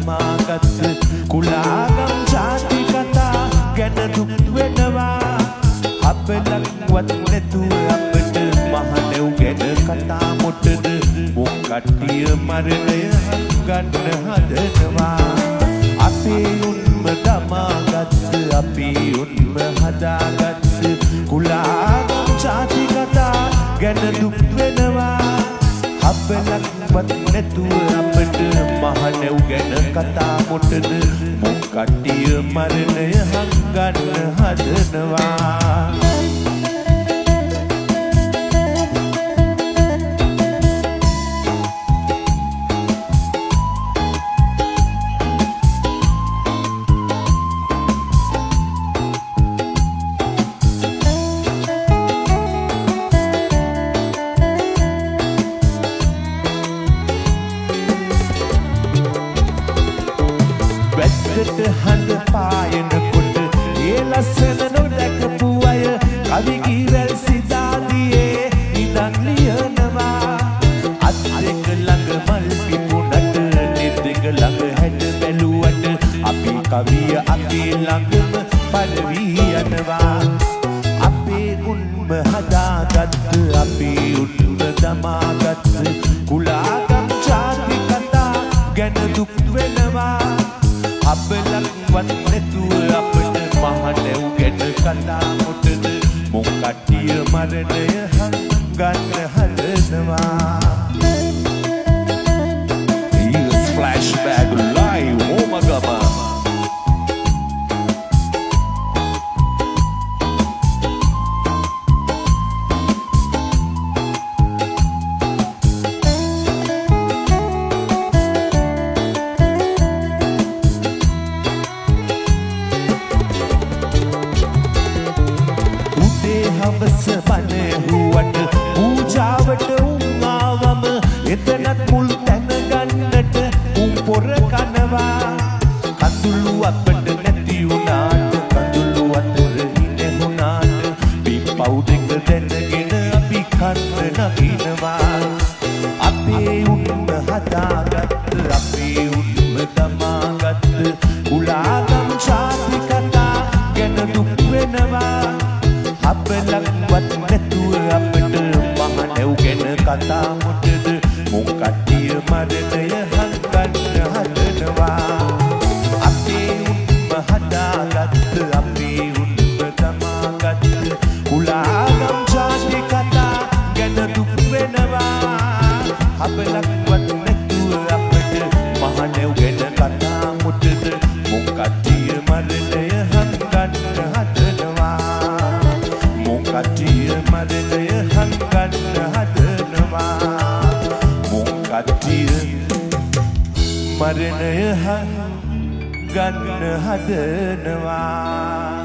දමාගත් කුලාගම් ජාති කතා ගැන දුක් වෙනවා අපලක්වත් නැතුව අපට මහනෙව් ගැන කතා මොටද මොකට්ටිය මරණය ගන්න හදනවා අපේ උන්ම දමාගත් අපේ උන්ම හදාගත් කුලාගම් ජාති කතා ගැන දුක් වෙනවා අපලක්වත් නැතුව අපට මහනෙව් ගැන කතා මොටද මොකට්ටිය මරණය හංගන්න හදනවා වැද්දට හඳ පායනකොට ඒ ලස්සන නොදැකපු අය කවි කීවැල් සිතාදියේ ඉඳන් ලියනවා අත් දෙක ළඟ මල් පිපුණට නෙදෙක ළඟ හැට බැලුවට අපි කවිය අපේ ළඟම පළවී යනවා අපේ උන්ම හදාගත් අපේ උන්ම දමාගත් කුලාගම් ජාති කතා ගැන දුක් වෙනවා අපලක්වත් නැතුව අපට මහනෙව් ගැන කතා මොටද මොකට්ටිය මරණය හංගන්න හදනවා Here's Flashback Live Omagama හවස පනහුවට පූජාවට උන්ආවම එතනත් මුල් තැන ගන්නට උන් පොර කනවා කඳුළු අපට නැති වුණාට කඳුළු අතර ඉනෙහුණාට පිපව් දෙක දැනගෙන අපි කන්න නගිනවා අපේ උන්ම හදාගත් අපේ උන්ම දමාගත් කුලාගම් ජාති කතා ගැන දුක් වෙනවා අපලක්වත් නැතුව අපට මහනෙව් ගැන කතා මොටද මොකට්ටිය මරණය හංගන්න හදනවා අපේ උන්ම හදාගත් අපේ උන්ම දමාගත් කුලාගම් ජාති කතා ගැන දුක් වෙනවා අපලක්වත් නැතුව අපට මහනෙව් ගැන කතා මොටද මොකට්ටිය මරණය හංගන්න හදනවා මොකට්ටිය මරණය හංගන්න හදනවා මොකට්ටිය මරණය හංගන්න හදනවා